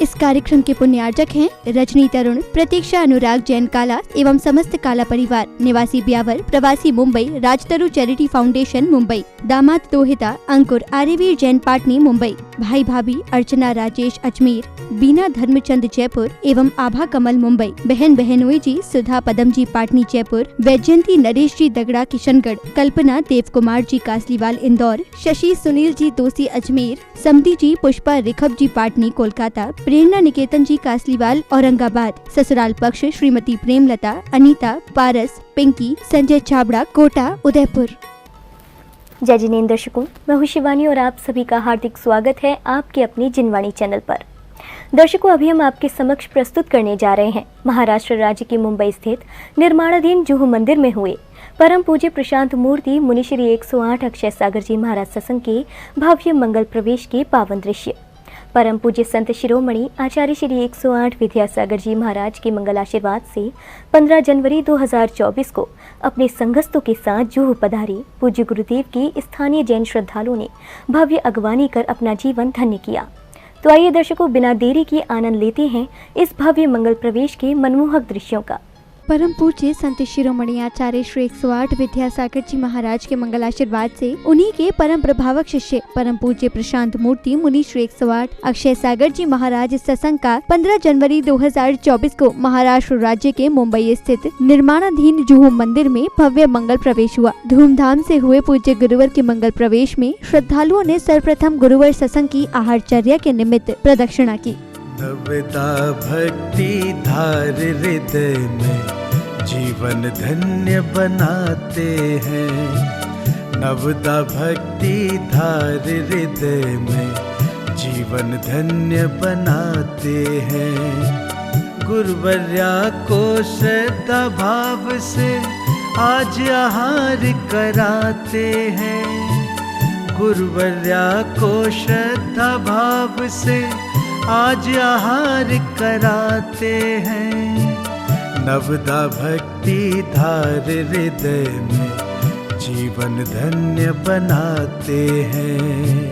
इस कार्यक्रम के पुण्यार्जक हैं रजनी तरुण, प्रतीक्षा अनुराग जैन काला एवं समस्त काला परिवार, निवासी ब्यावर, प्रवासी मुंबई, राजतरु चैरिटी फाउंडेशन मुंबई, दामाद दोहिता अंकुर, आर्यवीर जैन पाटनी मुंबई, भाई भाभी अर्चना राजेश अजमेर, बीना धर्मचंद जयपुर एवं आभा कमल मुंबई, बहन बहनोई जी सुधा पदम जी पाटनी जयपुर, वैजयंती नरेश जी दगड़ा किशनगढ़, कल्पना देव कुमार जी कासलीवाल इंदौर, शशि सुनील जी दोषी अजमेर, समधी जी पुष्पा रिखब जी पाटनी कोलकाता, प्रेरणा निकेतन जी कासलीवाल औरंगाबाद, ससुराल पक्ष श्रीमती प्रेमलता, अनीता, पारस, पिंकी, संजय छाबड़ा कोटा उदयपुर। जय जिनेंद्र दर्शकों, मैं हूं शिवानी और आप सभी का हार्दिक स्वागत है आपके अपने जिनवाणी चैनल पर। दर्शकों, अभी हम आपके समक्ष प्रस्तुत करने जा रहे हैं महाराष्ट्र राज्य के मुंबई स्थित निर्माणाधीन जुहू मंदिर में हुए परम पूज्य प्रशांत मूर्ति मुनि श्री 108 अक्षय सागर जी महाराज सत्संग के भव्य मंगल प्रवेश के पावन दृश्य। परम पूज्य संत शिरोमणि आचार्य श्री 108 विद्यासागर जी महाराज के मंगल आशीर्वाद से 15 जनवरी 2024 को अपने संगस्तों के साथ जुहू पधारी पूज्य गुरुदेव की स्थानीय जैन श्रद्धालुओं ने भव्य अगवानी कर अपना जीवन धन्य किया। तो आइए दर्शकों, बिना देरी के आनंद लेते हैं इस भव्य मंगल प्रवेश के मनमोहक दृश्यों का। परम पूज्य संत शिरोमणि आचार्य श्री 108 विद्यासागर जी महाराज के मंगल आशीर्वाद से उन्हीं के परम प्रभावक शिष्य परम पूज्य प्रशांत मूर्ति मुनि श्री 108 अक्षय सागर जी महाराज सत्संग का 15 जनवरी 2024 को महाराष्ट्र राज्य के मुंबई स्थित निर्माणाधीन जुहू मंदिर में भव्य मंगल प्रवेश हुआ। धूमधाम से हुए पूज्य गुरुवर के मंगल प्रवेश में श्रद्धालुओं ने सर्वप्रथम गुरुवर सत्संग की आहारचर्या के निमित्त प्रदक्षिणा की। नवदा भक्ति धार हृदय में जीवन धन्य बनाते हैं। नवदा भक्ति धार हृदय में जीवन धन्य बनाते हैं। गुरुवर्या को श्रद्धा भाव से आज आहार कराते हैं। गुरुवर्या को श्रद्धा भाव से आज आहार कराते हैं। नवदा भक्ति धार हृदय में जीवन धन्य बनाते हैं।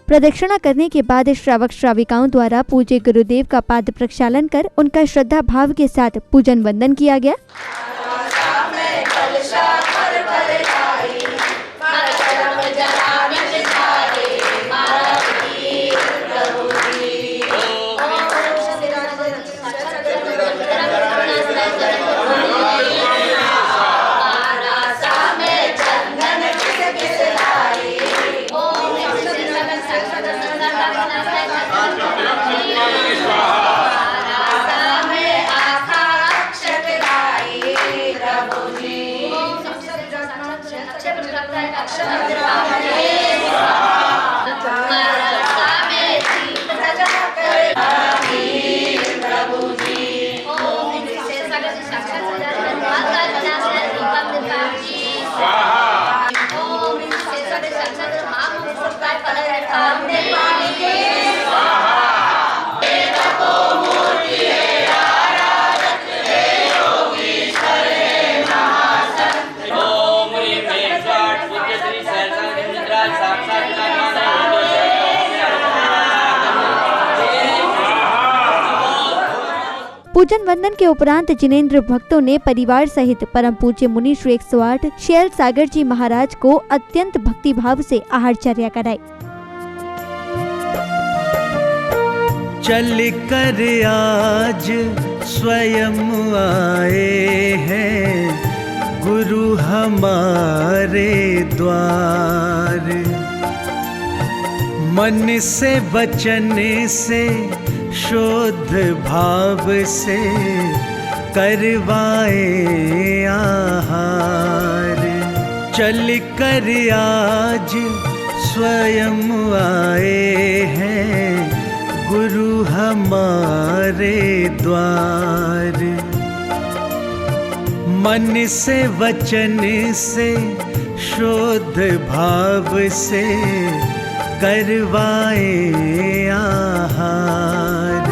प्रदक्षिणा करने के बाद श्रावक श्राविकाओं द्वारा पूज्य गुरुदेव का पाद प्रक्षालन कर उनका श्रद्धा भाव के साथ पूजन वंदन किया गया। पूजन वंदन के उपरांत जिनेंद्र भक्तों ने परिवार सहित परम पूज्य मुनि श्री 108 शैल सागर जी महाराज को अत्यंत भक्ति भाव से आहारचर्या कराई। चल कर आज स्वयं आए हैं गुरु हमारे द्वार। मन से वचन से शुद्ध भाव से करवाए आहार। चल कर आज स्वयं आए हैं गुरु हमारे द्वार। मन से वचन से शुद्ध भाव से करवाए आहार।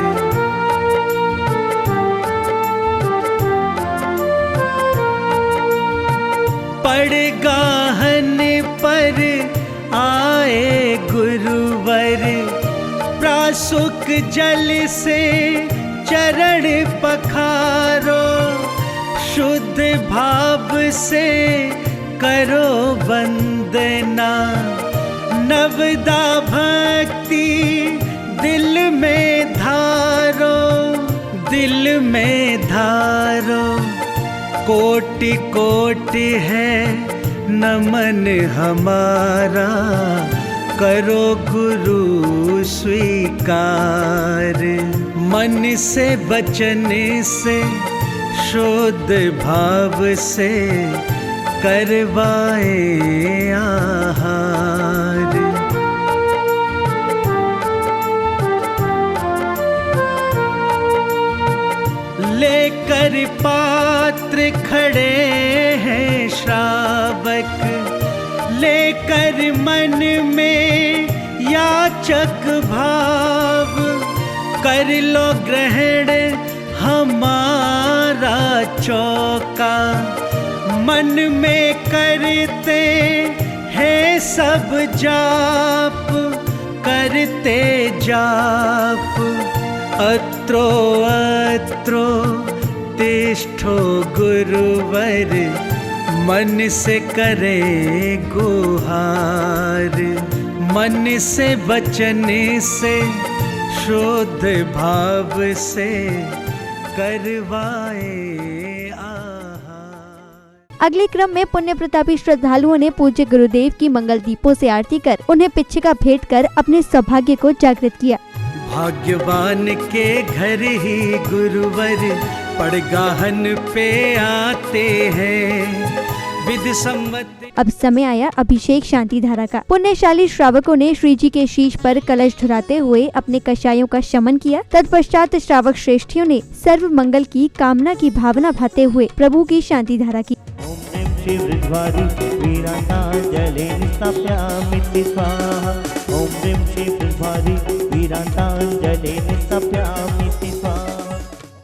पड़ गाहन पर आए गुरु गुरुवर प्रासुक जल से चरण पखारो, शुद्ध भाव से करो वंदना, नवदा भक्ति दिल में धारो, दिल में धारो। कोटि कोटि है नमन हमारा, करो गुरु स्वीकार। मन से वचन से शुद्ध भाव से करवाए आहार। लेकर पात्र खड़े हैं श्रावक, लेकर मन में याचक भाव, कर लो ग्रहण हमारा चौका। मन में करते हैं सब जाप, करते जाप। अत्रो अत्रो तिष्ठो गुरुवर, मन से करे गुहार। मन से वचन से शुद्ध भाव से करवाए आहार। अगले क्रम में पुण्य प्रतापी श्रद्धालुओं ने पूज्य गुरुदेव की मंगल दीपों से आरती कर उन्हें पिच्छिका भेंट कर अपने सौभाग्य को जागृत किया। भाग्यवान के घर ही गुरुवर पड़गाहन पे आते हैं, विधि सम्मत। अब समय आया अभिषेक शांति धारा का। पुण्यशाली श्रावकों ने श्री जी के शीश पर कलश धराते हुए अपने कषायों का शमन किया। तत्पश्चात श्रावक श्रेष्ठियों ने सर्व मंगल की कामना की भावना भाते हुए प्रभु की शांति धारा की।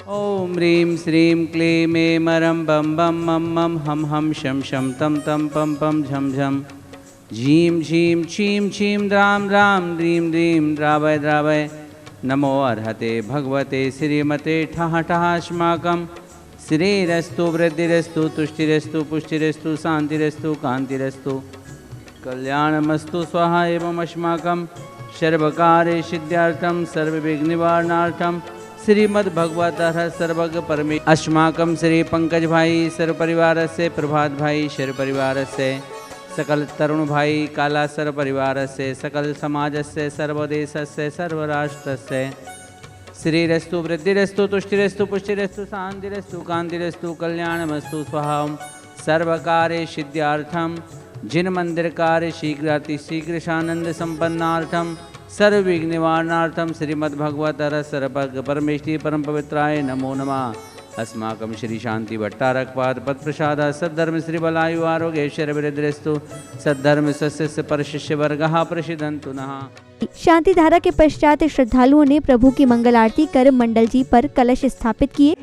ओम ह्रीं श्रीं क्लीं ऐं मरं बम बम मम मम हम हम शम शम तम तम पम पम झम झम झीं झीं छीं छीं द्रां द्रां द्रीं द्रीं द्रावय द्रावय। नमो अर्हते भगवते श्रीमते ठः ठः अस्माकं श्रीरस्तु वृद्धिरस्तु तुष्टिरस्तु पुष्टिरस्तु शान्तिरस्तु कान्तिरस्तु कल्याणमस्तु स्वाहा। एवं अस्माकं सर्वकार्य सिद्ध्यार्थं सर्वविघ्ननिवारणार्थं श्रीमद्भगवतः सर्वज्ञ परमे अस्माकं श्री पंकज भाई सर्व परिवार से, प्रभात भाई सर्व परिवार से, सकल तरुण भाई काला सर्व परिवार से, सकल समाज से, सर्वदेश से, सर्वराष्ट्र से। श्रीरस्तु वृद्धिरस्तु तुष्टिरस्तु पुष्टिरस्तु शान्तिरस्तु कान्तिरस्तु कल्याणमस्तु स्वाहा। सर्वकार्य सिद्ध्यार्थं जिन मंदिर कार्य शीघ्रातिशीघ्र सानंद संपन्नार्थं सर्वविघ्न निवारणार्थं श्रीमद्भगवतः सर्वज्ञ परमेष्टि परम पवित्राय नमो नमः। अस्माकं श्री शांति भट्टारकपाद पद प्रसाद सद्धर्म श्री बलायु आरोग्य ऐश्वर्यवृद्धिरस्तु सद्धर्म सस्य परशिष्य वर्गः प्रसिद्धन्तु नः। शांति धारा के पश्चात श्रद्धालुओं ने प्रभु की मंगल आरती कर मंडल जी पर कलश स्थापित किए।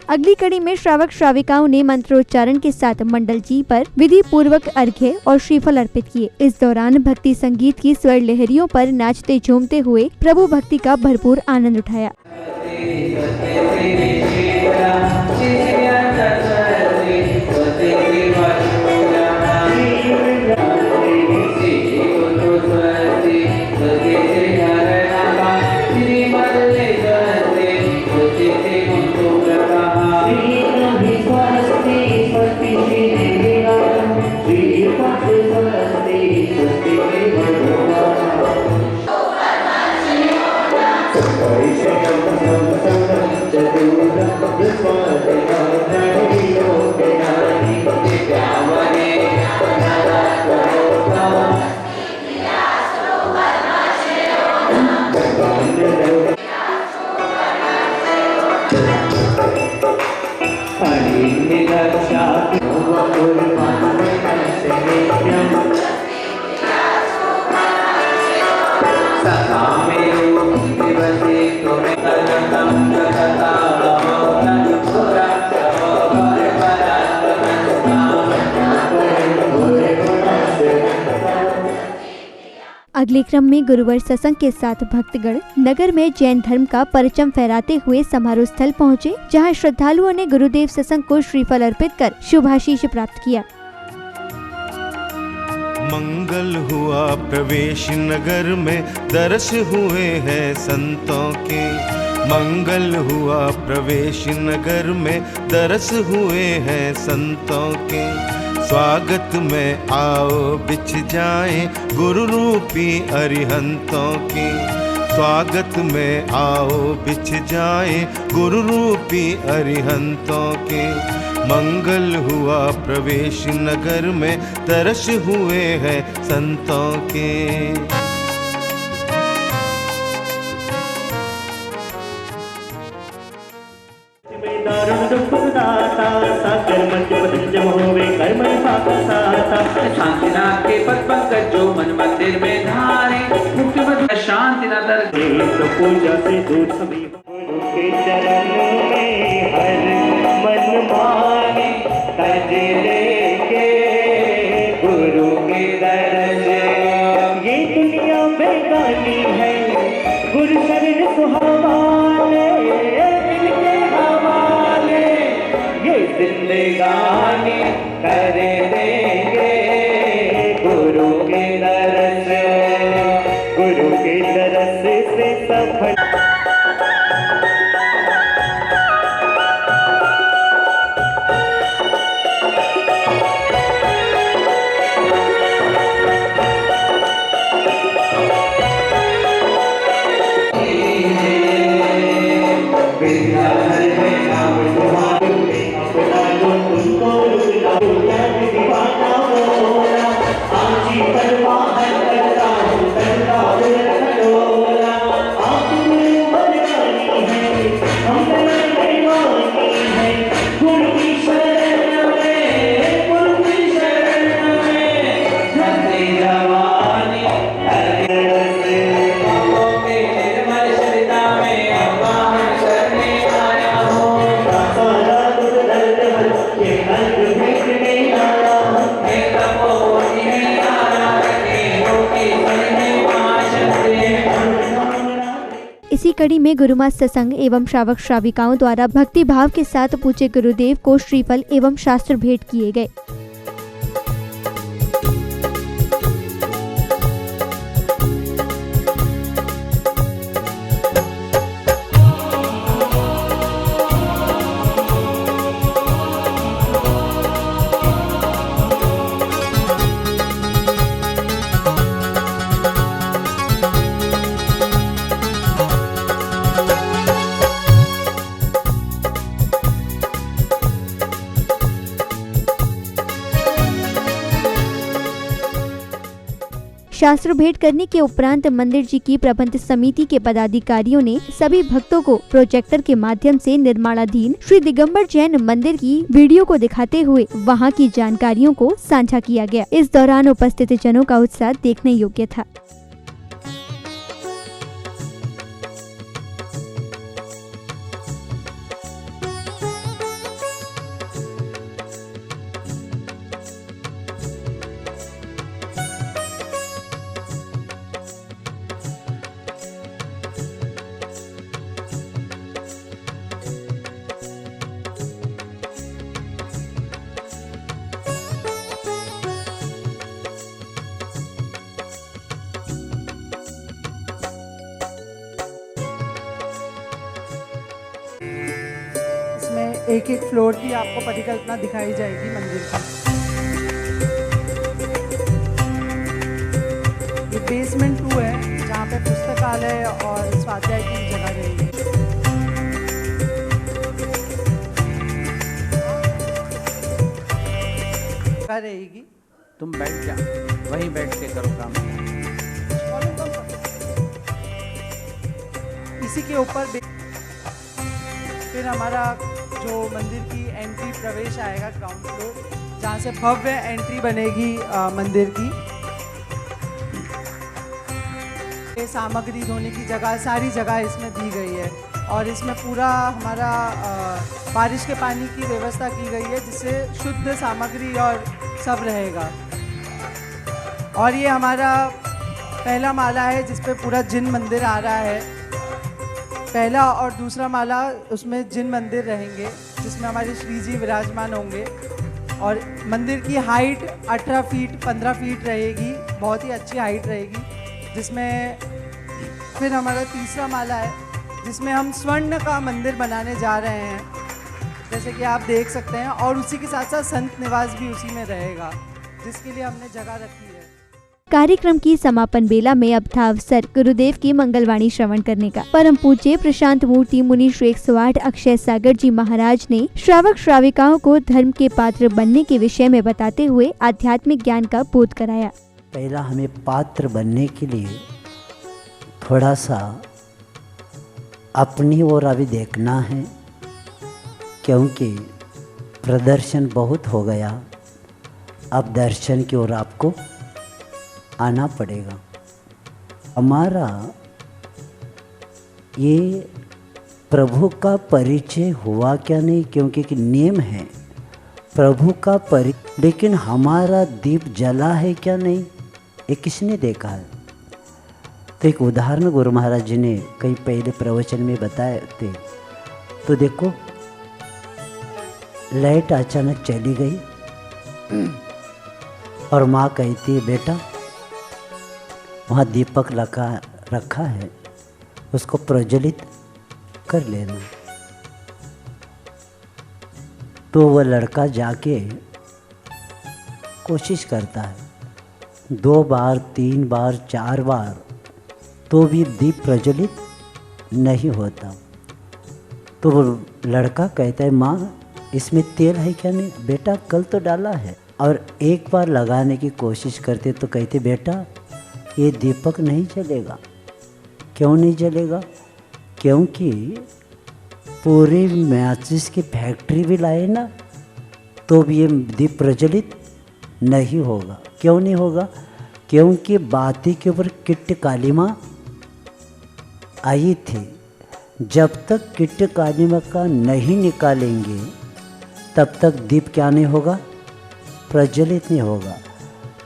अगली कड़ी में श्रावक श्राविकाओं ने मंत्रोच्चारण के साथ मंडल जी पर विधि पूर्वक अर्घ्य और श्रीफल अर्पित किए। इस दौरान भक्ति संगीत की स्वर लहरियों पर नाचते झूमते हुए प्रभु भक्ति का भरपूर आनंद उठाया। This one, अगले क्रम में गुरुवर सत्संग के साथ भक्तगण नगर में जैन धर्म का परचम फहराते हुए समारोह स्थल पहुँचे, जहाँ श्रद्धालुओं ने गुरुदेव सत्संग को श्रीफल अर्पित कर शुभाशीष प्राप्त किया। मंगल हुआ प्रवेश नगर में, दर्श हुए हैं संतों के। मंगल हुआ प्रवेश नगर में, दर्श हुए हैं संतों के। स्वागत में आओ बिछ जाएं गुरु रूपी अरिहंतों के। स्वागत में आओ बिछ जाएं गुरु रूपी अरिहंतों के। मंगल हुआ प्रवेश नगर में, दर्श हुए हैं संतों के। शांतिनाथ के पद पंकज जो मन मंदिर में धारे, मुक्ति मधुर शांतिनाथ पूजा से दूर सभी के चरण में हर मन माने तज लेके गुरु के दर्ज। ये दुनिया बेगानी है, गुरु शरण सुहावाले इनके हवाले। ये जिंदगानी कर देंगे गुरु के दर्श। गुरु के दर्श से सफल इसी कड़ी में गुरुमा सत्संग एवं श्रावक श्राविकाओं द्वारा भक्ति भाव के साथ पूज्य गुरुदेव को श्रीफल एवं शास्त्र भेंट किए गए। शास्त्र भेंट करने के उपरांत मंदिर जी की प्रबंध समिति के पदाधिकारियों ने सभी भक्तों को प्रोजेक्टर के माध्यम से निर्माणाधीन श्री दिगंबर जैन मंदिर की वीडियो को दिखाते हुए वहां की जानकारियों को साझा किया गया। इस दौरान उपस्थित जनों का उत्साह देखने योग्य था। एक एक फ्लोर की आपको परिकल्पना दिखाई जाएगी मंदिर की। ये बेसमेंट 2 है, जहाँ पे पुस्तकालय और स्वाध्याय की जगह रहेगी। रहेगी। तुम बैठ जा, वहीं बैठ के करो काम। इसी के ऊपर फिर हमारा जो मंदिर की एंट्री प्रवेश आएगा ग्राउंड फ्लोर, जहाँ से भव्य एंट्री बनेगी मंदिर की। ये सामग्री धोने की जगह, सारी जगह इसमें दी गई है और इसमें पूरा हमारा बारिश के पानी की व्यवस्था की गई है, जिससे शुद्ध सामग्री और सब रहेगा। और ये हमारा पहला माला है जिसपे पूरा जिन मंदिर आ रहा है, पहला और दूसरा माला उसमें जिन मंदिर रहेंगे जिसमें हमारे श्री जी विराजमान होंगे और मंदिर की हाइट 18 फीट 15 फीट रहेगी, बहुत ही अच्छी हाइट रहेगी। जिसमें फिर हमारा तीसरा माला है जिसमें हम स्वर्ण का मंदिर बनाने जा रहे हैं, जैसे कि आप देख सकते हैं, और उसी के साथ साथ संत निवास भी उसी में रहेगा, जिसके लिए हमने जगह रखी है। कार्यक्रम की समापन बेला में अब था अवसर गुरुदेव की मंगलवाणी श्रवण करने का। परम पूज्य प्रशांत मूर्ति मुनि श्री 108 अक्षय सागर जी महाराज ने श्रावक श्राविकाओं को धर्म के पात्र बनने के विषय में बताते हुए आध्यात्मिक ज्ञान का बोध कराया। पहला हमें पात्र बनने के लिए थोड़ा सा अपनी ओर अभी देखना है, क्योंकि प्रदर्शन बहुत हो गया, अब दर्शन की ओर आपको आना पड़ेगा। हमारा ये प्रभु का परिचय हुआ क्या नहीं, क्योंकि एक नियम है प्रभु का लेकिन हमारा दीप जला है क्या नहीं, ये किसने देखा है। तो एक उदाहरण गुरु महाराज जी ने कई पहले प्रवचन में बताए थे। तो देखो, लाइट अचानक चली गई और माँ कहती है बेटा वहाँ दीपक रखा है, उसको प्रज्वलित कर लेना। तो वह लड़का जाके कोशिश करता है, 2 बार 3 बार 4 बार, तो भी दीप प्रज्वलित नहीं होता। तो वो लड़का कहता है माँ इसमें तेल है क्या नहीं, बेटा कल तो डाला है। और एक बार लगाने की कोशिश करते तो कहते बेटा ये दीपक नहीं जलेगा। क्यों नहीं जलेगा? क्योंकि पूरी मैचिस की फैक्ट्री भी लाए ना तो भी ये दीप प्रज्वलित नहीं होगा। क्यों नहीं होगा? क्योंकि बाती के ऊपर किट्ट कालिमा आई थी। जब तक किट्ट कालिमा का नहीं निकालेंगे तब तक दीप क्या नहीं होगा, प्रज्वलित नहीं होगा।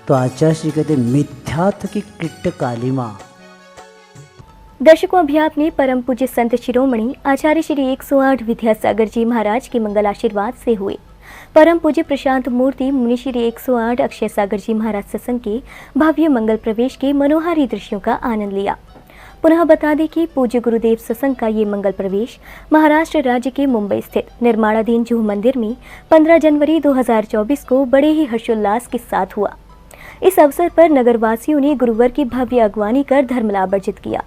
तो आचार्य श्री कहते मिथ्यात्व की किट्ट कालिमा। दर्शकों, अभी आपने परम पूज्य संत शिरोमणि आचार्य श्री 108 विद्यासागर जी महाराज के मंगल आशीर्वाद से हुए परम पूज्य प्रशांत मूर्ति मुनि श्री 108 अक्षय सागर जी महाराज सत्संग के भव्य मंगल प्रवेश के मनोहारी दृश्यों का आनंद लिया। पुनः बता दें कि पूज्य गुरुदेव सत्संग का ये मंगल प्रवेश महाराष्ट्र राज्य के मुंबई स्थित निर्माणाधीन जुहू मंदिर में 15 जनवरी 2024 को बड़े ही हर्षोल्लास के साथ हुआ। इस अवसर पर नगरवासियों ने गुरुवर की भव्य अगवानी कर धर्म लाभ अर्जित किया।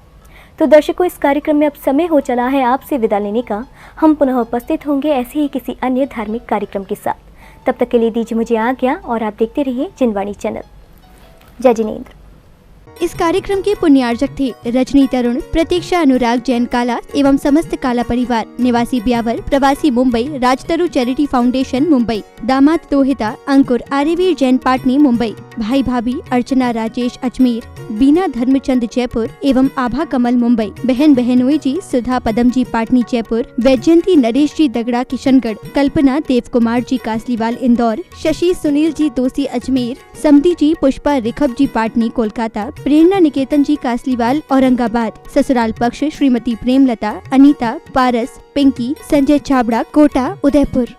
तो दर्शकों, इस कार्यक्रम में अब समय हो चला है आपसे विदा लेने का। हम पुनः उपस्थित होंगे ऐसे ही किसी अन्य धार्मिक कार्यक्रम के साथ। तब तक के लिए दीजिए मुझे आज्ञा और आप देखते रहिए जिनवाणी चैनल। जय जिनेंद्र। इस कार्यक्रम के पुण्यार्जक थे रजनी तरुण, प्रतीक्षा अनुराग जैन काला एवं समस्त काला परिवार, निवासी ब्यावर, प्रवासी मुंबई, राजतरु चैरिटी फाउंडेशन मुंबई, दामाद दोहिता अंकुर, आर्यवीर जैन पाटनी मुंबई, भाई भाभी अर्चना राजेश अजमेर, बीना धर्मचंद जयपुर एवं आभा कमल मुंबई, बहन बहनोई जी सुधा पदम जी पाटनी जयपुर, वैजयंती नरेश जी दगड़ा किशनगढ़, कल्पना देव कुमार जी कासलीवाल इंदौर, शशि सुनील जी दोषी अजमेर, समधी जी पुष्पा रिखब जी पाटनी कोलकाता, प्रेरणा निकेतन जी कासलीवाल औरंगाबाद, ससुराल पक्ष श्रीमती प्रेमलता, अनीता, पारस, पिंकी, संजय छाबड़ा कोटा उदयपुर।